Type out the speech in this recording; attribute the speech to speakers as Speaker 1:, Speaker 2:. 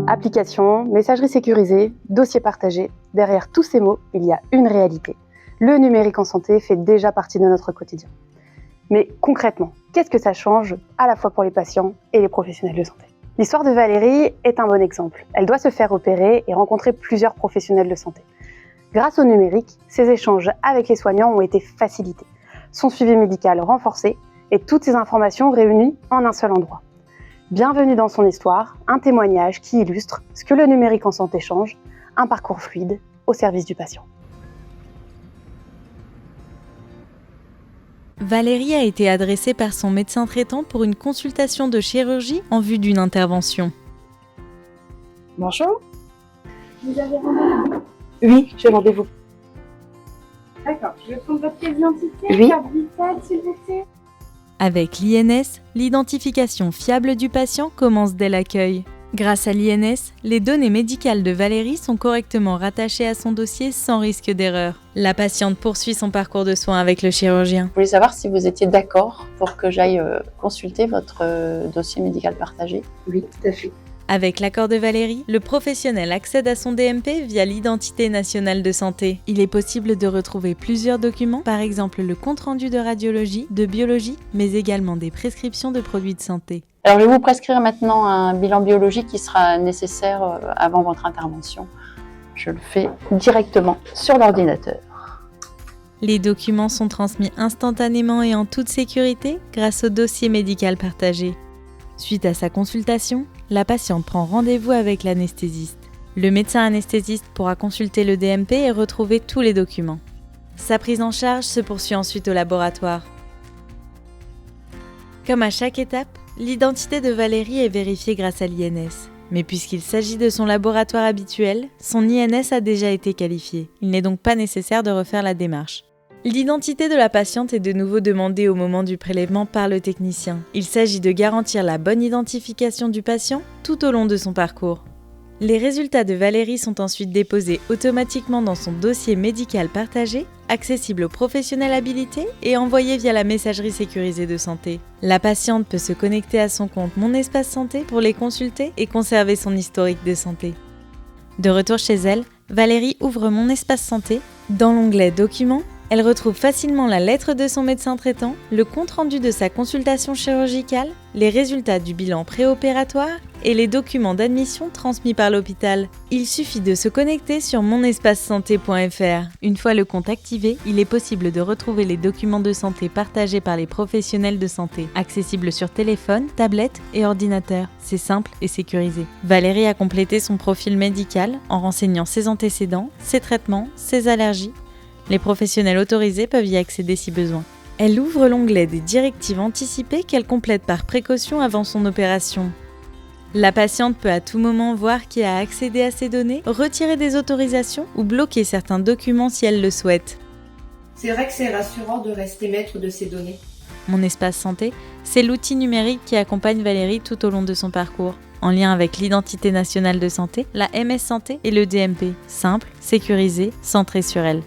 Speaker 1: Application, messagerie sécurisée, dossier partagé, derrière tous ces mots, il y a une réalité. Le numérique en santé fait déjà partie de notre quotidien. Mais concrètement, qu'est-ce que ça change à la fois pour les patients et les professionnels de santé ? L'histoire de Valérie est un bon exemple. Elle doit se faire opérer et rencontrer plusieurs professionnels de santé. Grâce au numérique, ces échanges avec les soignants ont été facilités, son suivi médical renforcé et toutes ces informations réunies en un seul endroit. Bienvenue dans son histoire, un témoignage qui illustre ce que le numérique en santé change, un parcours fluide au service du patient.
Speaker 2: Valérie a été adressée par son médecin traitant pour une consultation de chirurgie en vue d'une intervention.
Speaker 1: Bonjour.
Speaker 3: Vous avez rendez-vous ?
Speaker 1: Oui, j'ai rendez-vous.
Speaker 3: D'accord, je vais prendre votre pièce d'identité,
Speaker 1: Oui.
Speaker 3: carte vitale, s'il vous plaît.
Speaker 2: Avec l'INS, l'identification fiable du patient commence dès l'accueil. Grâce à l'INS, les données médicales de Valérie sont correctement rattachées à son dossier sans risque d'erreur. La patiente poursuit son parcours de soins avec le chirurgien.
Speaker 4: Je voulais savoir si vous étiez d'accord pour que j'aille consulter votre dossier médical partagé.
Speaker 1: Oui, tout à fait.
Speaker 2: Avec l'accord de Valérie, le professionnel accède à son DMP via l'identité nationale de santé. Il est possible de retrouver plusieurs documents, par exemple le compte-rendu de radiologie, de biologie, mais également des prescriptions de produits de santé.
Speaker 4: Alors, je vais vous prescrire maintenant un bilan biologique qui sera nécessaire avant votre intervention. Je le fais directement sur l'ordinateur.
Speaker 2: Les documents sont transmis instantanément et en toute sécurité grâce au dossier médical partagé. Suite à sa consultation, la patiente prend rendez-vous avec l'anesthésiste. Le médecin anesthésiste pourra consulter le DMP et retrouver tous les documents. Sa prise en charge se poursuit ensuite au laboratoire. Comme à chaque étape, l'identité de Valérie est vérifiée grâce à l'INS. Mais puisqu'il s'agit de son laboratoire habituel, son INS a déjà été qualifié. Il n'est donc pas nécessaire de refaire la démarche. L'identité de la patiente est de nouveau demandée au moment du prélèvement par le technicien. Il s'agit de garantir la bonne identification du patient tout au long de son parcours. Les résultats de Valérie sont ensuite déposés automatiquement dans son dossier médical partagé, accessible aux professionnels habilités et envoyé via la messagerie sécurisée de santé. La patiente peut se connecter à son compte Mon Espace Santé pour les consulter et conserver son historique de santé. De retour chez elle, Valérie ouvre Mon Espace Santé. Dans l'onglet Documents, elle retrouve facilement la lettre de son médecin traitant, le compte-rendu de sa consultation chirurgicale, les résultats du bilan préopératoire et les documents d'admission transmis par l'hôpital. Il suffit de se connecter sur monespacesanté.fr. Une fois le compte activé, il est possible de retrouver les documents de santé partagés par les professionnels de santé, accessibles sur téléphone, tablette et ordinateur. C'est simple et sécurisé. Valérie a complété son profil médical en renseignant ses antécédents, ses traitements, ses allergies. Les professionnels autorisés peuvent y accéder si besoin. Elle ouvre l'onglet des directives anticipées qu'elle complète par précaution avant son opération. La patiente peut à tout moment voir qui a accédé à ses données, retirer des autorisations ou bloquer certains documents si elle le souhaite.
Speaker 5: C'est vrai que c'est rassurant de rester maître de ses données.
Speaker 2: Mon Espace Santé, c'est l'outil numérique qui accompagne Valérie tout au long de son parcours, en lien avec l'identité nationale de santé, la MS Santé et le DMP. Simple, sécurisé, centré sur elle.